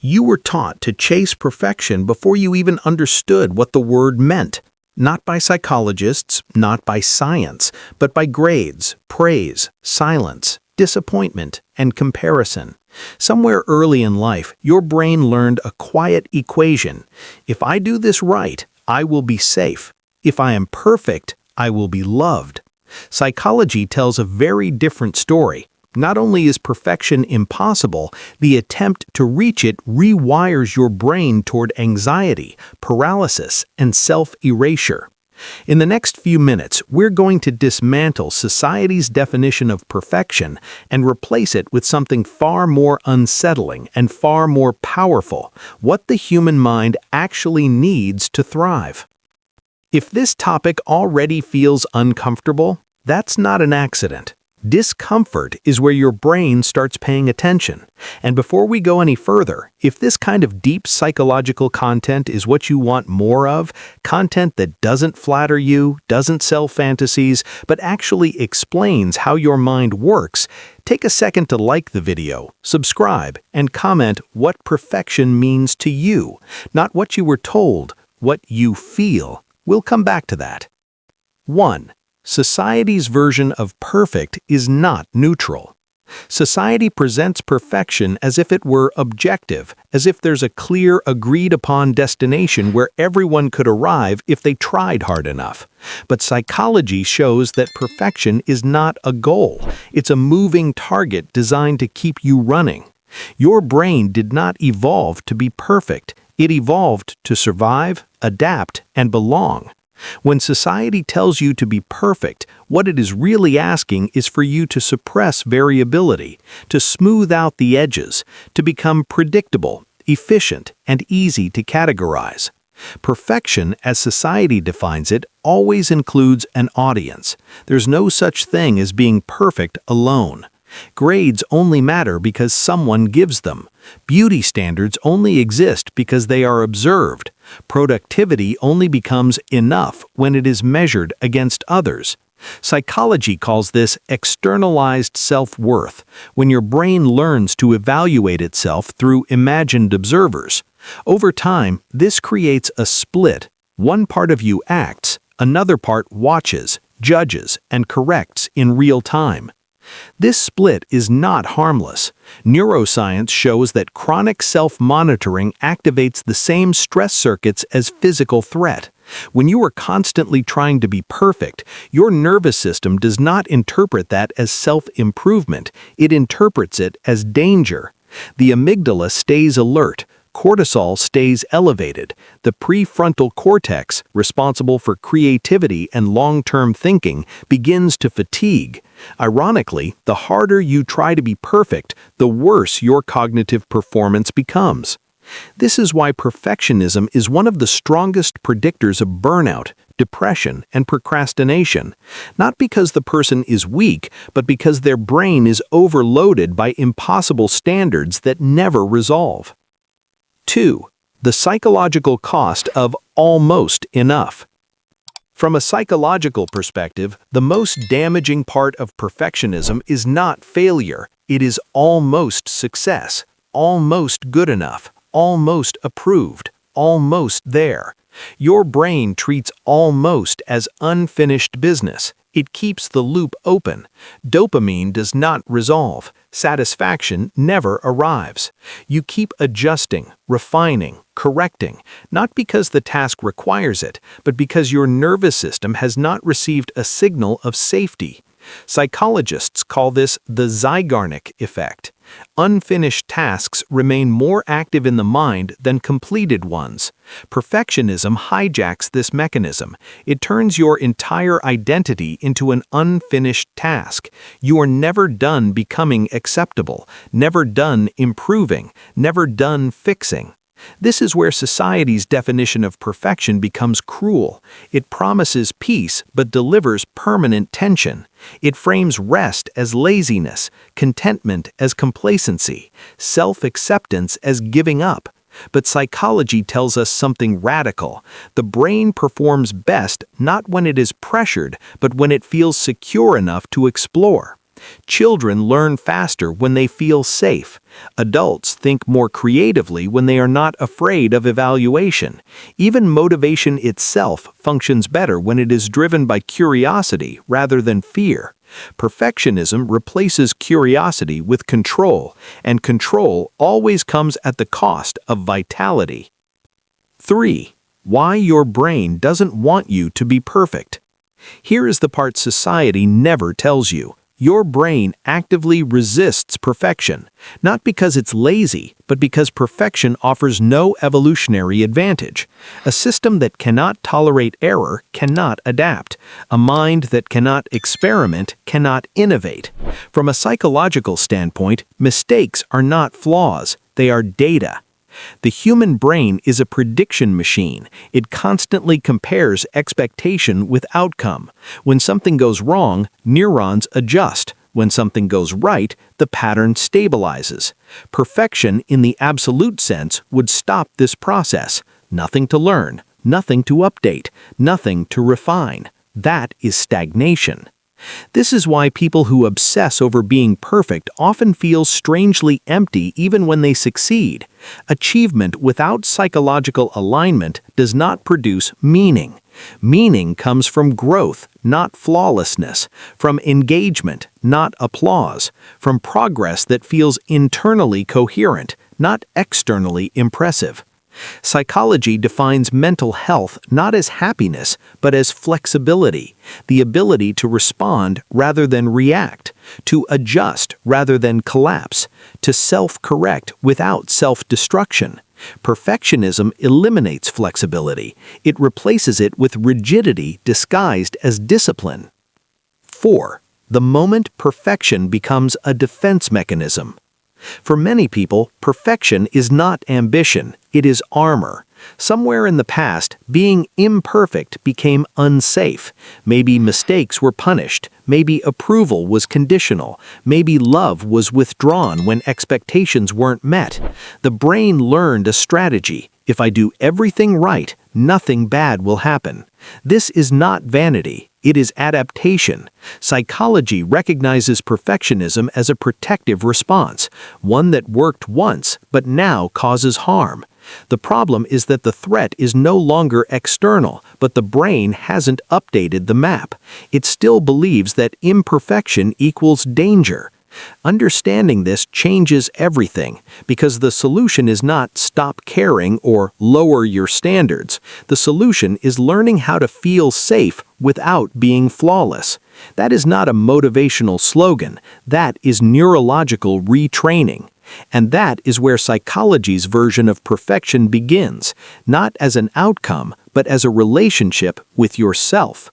You were taught to chase perfection before you even understood what the word meant. Not by psychologists, not by science, but by grades, praise, silence, disappointment, and comparison. Somewhere early in life, your brain learned a quiet equation. If I do this right, I will be safe. If I am perfect, I will be loved. Psychology tells a very different story. Not only is perfection impossible, the attempt to reach it rewires your brain toward anxiety, paralysis, and self-erasure. In the next few minutes, we're going to dismantle society's definition of perfection and replace it with something far more unsettling and far more powerful: what the human mind actually needs to thrive. If this topic already feels uncomfortable, that's not an accident. Discomfort is where your brain starts paying attention. And before we go any further, if this kind of deep psychological content is what you want more of, content that doesn't flatter you, doesn't sell fantasies, but actually explains how your mind works, take a second to like the video, subscribe, and comment what perfection means to you, not what you were told, what you feel. We'll come back to that. 1. Society's version of perfect is not neutral. Society presents perfection as if it were objective, as if there's a clear, agreed-upon destination where everyone could arrive if they tried hard enough. But psychology shows that perfection is not a goal. It's a moving target designed to keep you running. Your brain did not evolve to be perfect. It evolved to survive, adapt, and belong. When society tells you to be perfect, what it is really asking is for you to suppress variability, to smooth out the edges, to become predictable, efficient, and easy to categorize. Perfection, as society defines it, always includes an audience. There's no such thing as being perfect alone. Grades only matter because someone gives them. Beauty standards only exist because they are observed. Productivity only becomes enough when it is measured against others. Psychology calls this externalized self-worth, when your brain learns to evaluate itself through imagined observers. Over time, this creates a split. One part of you acts, another part watches, judges, and corrects in real time. This split is not harmless. Neuroscience shows that chronic self-monitoring activates the same stress circuits as physical threat. When you are constantly trying to be perfect, your nervous system does not interpret that as self-improvement. It interprets it as danger. The amygdala stays alert. Cortisol stays elevated. The prefrontal cortex, responsible for creativity and long-term thinking, begins to fatigue. Ironically, the harder you try to be perfect, the worse your cognitive performance becomes. This is why perfectionism is one of the strongest predictors of burnout, depression, and procrastination. Not because the person is weak, but because their brain is overloaded by impossible standards that never resolve. 2. The psychological cost of almost enough. From a psychological perspective, the most damaging part of perfectionism is not failure. It is almost success, almost good enough, almost approved, almost there. Your brain treats almost as unfinished business. It keeps the loop open. Dopamine does not resolve. Satisfaction never arrives. You keep adjusting, refining, correcting, not because the task requires it, but because your nervous system has not received a signal of safety. Psychologists call this the Zeigarnik effect. Unfinished tasks remain more active in the mind than completed ones. Perfectionism hijacks this mechanism. It turns your entire identity into an unfinished task. You are never done becoming acceptable, never done improving, never done fixing. This is where society's definition of perfection becomes cruel. It promises peace but delivers permanent tension. It frames rest as laziness, contentment as complacency, self-acceptance as giving up. But psychology tells us something radical. The brain performs best not when it is pressured, but when it feels secure enough to explore. Children learn faster when they feel safe. Adults think more creatively when they are not afraid of evaluation. Even motivation itself functions better when it is driven by curiosity rather than fear. Perfectionism replaces curiosity with control, and control always comes at the cost of vitality. 3. Why your brain doesn't want you to be perfect. Here is the part society never tells you. Your brain actively resists perfection, not because it's lazy, but because perfection offers no evolutionary advantage. A system that cannot tolerate error cannot adapt. A mind that cannot experiment cannot innovate. From a psychological standpoint, mistakes are not flaws, they are data. The human brain is a prediction machine. It constantly compares expectation with outcome. When something goes wrong, neurons adjust. When something goes right, the pattern stabilizes. Perfection in the absolute sense would stop this process. Nothing to learn, nothing to update, nothing to refine. That is stagnation. This is why people who obsess over being perfect often feel strangely empty even when they succeed. Achievement without psychological alignment does not produce meaning. Meaning comes from growth, not flawlessness, from engagement, not applause, from progress that feels internally coherent, not externally impressive. Psychology defines mental health not as happiness, but as flexibility, the ability to respond rather than react, to adjust rather than collapse, to self-correct without self-destruction. Perfectionism eliminates flexibility. It replaces it with rigidity disguised as discipline. 4. The moment perfection becomes a defense mechanism. For many people, perfection is not ambition, it is armor. Somewhere in the past, being imperfect became unsafe. Maybe mistakes were punished, maybe approval was conditional, maybe love was withdrawn when expectations weren't met. The brain learned a strategy. If I do everything right, nothing bad will happen. This is not vanity. It is adaptation. Psychology recognizes perfectionism as a protective response, one that worked once but now causes harm. The problem is that the threat is no longer external, but the brain hasn't updated the map. It still believes that imperfection equals danger. Understanding this changes everything, because the solution is not stop caring or lower your standards. The solution is learning how to feel safe without being flawless. That is not a motivational slogan. That is neurological retraining. And that is where psychology's version of perfection begins, not as an outcome, but as a relationship with yourself.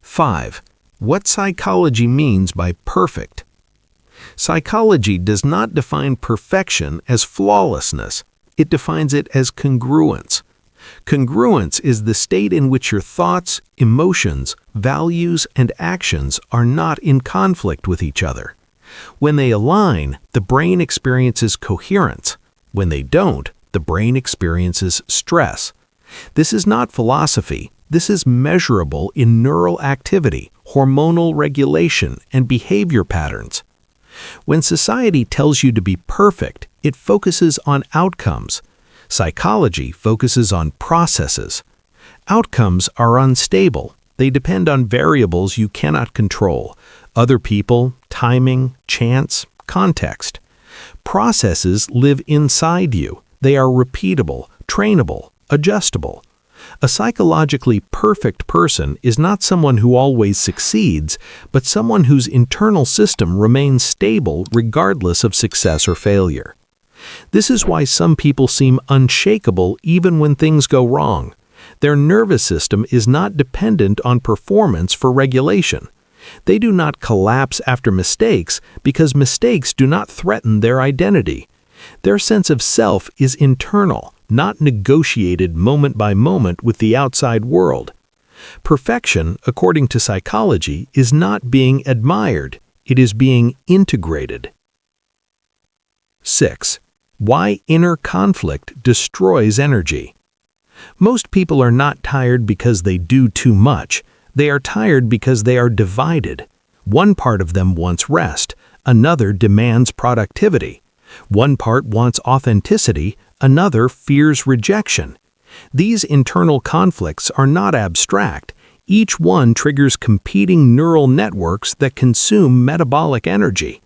5. What psychology means by perfect. Psychology does not define perfection as flawlessness. It defines it as congruence. Congruence is the state in which your thoughts, emotions, values, and actions are not in conflict with each other. When they align, the brain experiences coherence. When they don't, the brain experiences stress. This is not philosophy. This is measurable in neural activity, hormonal regulation, and behavior patterns. When society tells you to be perfect, it focuses on outcomes. Psychology focuses on processes. Outcomes are unstable. They depend on variables you cannot control: other people, timing, chance, context. Processes live inside you. They are repeatable, trainable, adjustable. A psychologically perfect person is not someone who always succeeds, but someone whose internal system remains stable regardless of success or failure. This is why some people seem unshakable even when things go wrong. Their nervous system is not dependent on performance for regulation. They do not collapse after mistakes because mistakes do not threaten their identity. Their sense of self is internal, not negotiated moment by moment with the outside world. Perfection, according to psychology, is not being admired. It is being integrated. 6. Why inner conflict destroys energy. Most people are not tired because they do too much. They are tired because they are divided. One part of them wants rest, another demands productivity. One part wants authenticity, another fears rejection. These internal conflicts are not abstract. Each one triggers competing neural networks that consume metabolic energy.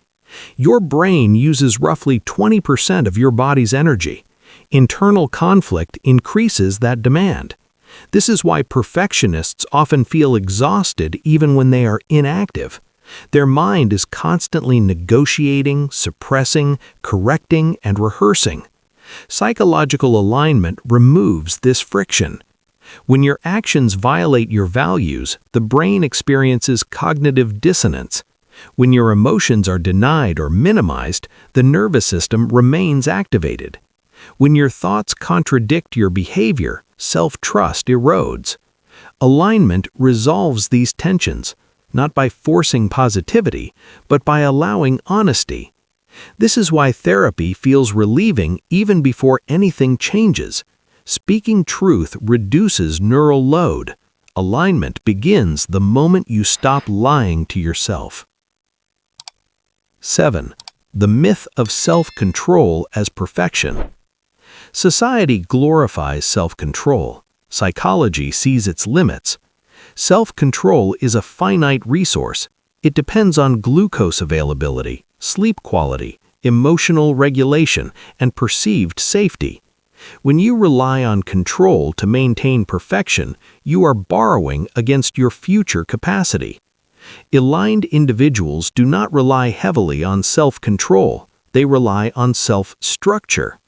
Your brain uses roughly 20% of your body's energy. Internal conflict increases that demand. This is why perfectionists often feel exhausted even when they are inactive. Their mind is constantly negotiating, suppressing, correcting, and rehearsing. Psychological alignment removes this friction. When your actions violate your values, the brain experiences cognitive dissonance. When your emotions are denied or minimized, the nervous system remains activated. When your thoughts contradict your behavior, self-trust erodes. Alignment resolves these tensions, not by forcing positivity, but by allowing honesty. This is why therapy feels relieving even before anything changes. Speaking truth reduces neural load. Alignment begins the moment you stop lying to yourself. 7. The myth of self-control as perfection. Society glorifies self-control. Psychology sees its limits. Self-control is a finite resource. It depends on glucose availability, sleep quality, emotional regulation, and perceived safety. When you rely on control to maintain perfection, you are borrowing against your future capacity. Aligned individuals do not rely heavily on self-control. They rely on self-structure.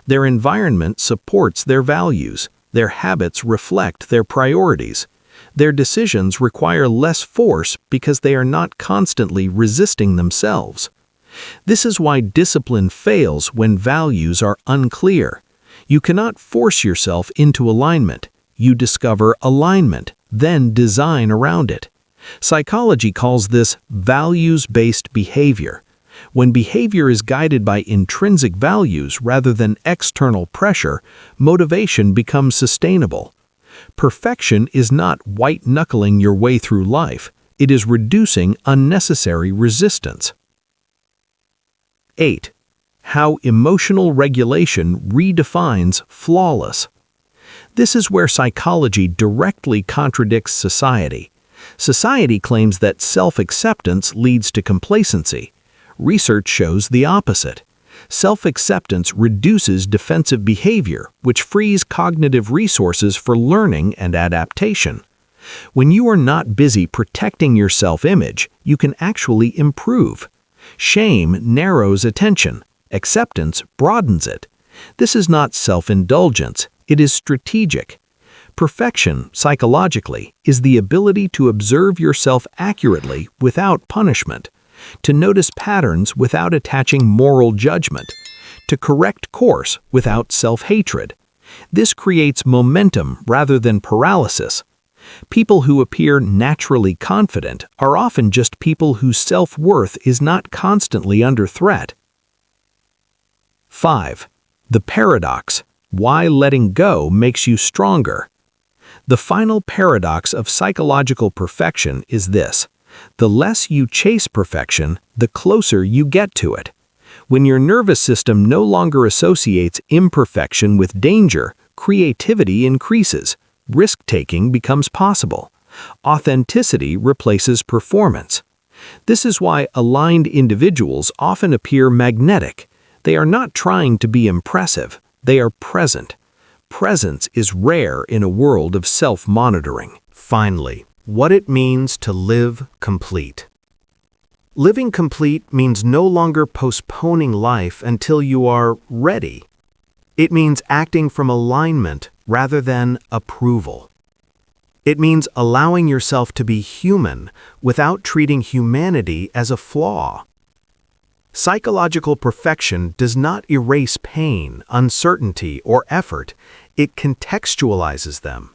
Their environment supports their values. Their habits reflect their priorities. Their decisions require less force because they are not constantly resisting themselves. This is why discipline fails when values are unclear. You cannot force yourself into alignment. You discover alignment, then design around it. Psychology calls this values-based behavior. When behavior is guided by intrinsic values rather than external pressure, motivation becomes sustainable. Perfection is not white-knuckling your way through life. It is reducing unnecessary resistance. 8. How emotional regulation redefines flawless. This is where psychology directly contradicts society. Society claims that self-acceptance leads to complacency. Research shows the opposite. Self-acceptance reduces defensive behavior, which frees cognitive resources for learning and adaptation. When you are not busy protecting your self-image, you can actually improve. Shame narrows attention. Acceptance broadens it. This is not self-indulgence, it is strategic. Perfection, psychologically, is the ability to observe yourself accurately without punishment, to notice patterns without attaching moral judgment, to correct course without self-hatred. This creates momentum rather than paralysis. People who appear naturally confident are often just people whose self-worth is not constantly under threat. 5. The paradox: why letting go makes you stronger. The final paradox of psychological perfection is this: the less you chase perfection, the closer you get to it. When your nervous system no longer associates imperfection with danger, creativity increases, risk-taking becomes possible. Authenticity replaces performance. This is why aligned individuals often appear magnetic. They are not trying to be impressive, they are present. Presence is rare in a world of self-monitoring. Finally, what it means to live complete. Living complete means no longer postponing life until you are ready. It means acting from alignment rather than approval. It means allowing yourself to be human without treating humanity as a flaw. Psychological perfection does not erase pain, uncertainty, or effort. It contextualizes them.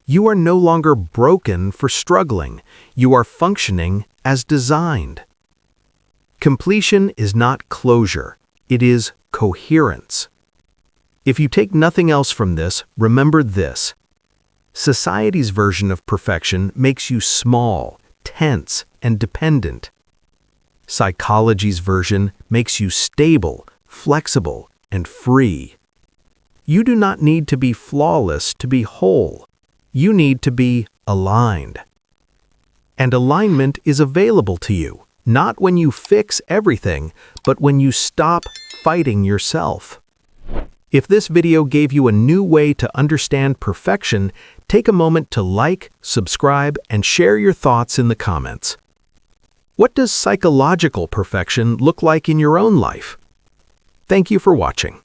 You are no longer broken for struggling. You are functioning as designed. Completion is not closure. It is coherence. If you take nothing else from this, remember this: society's version of perfection makes you small, tense and dependent. Psychology's version makes you stable, flexible, and free. You do not need to be flawless to be whole. You need to be aligned. And alignment is available to you, not when you fix everything, but when you stop fighting yourself. If this video gave you a new way to understand perfection, take a moment to like, subscribe, and share your thoughts in the comments. What does psychological perfection look like in your own life? Thank you for watching.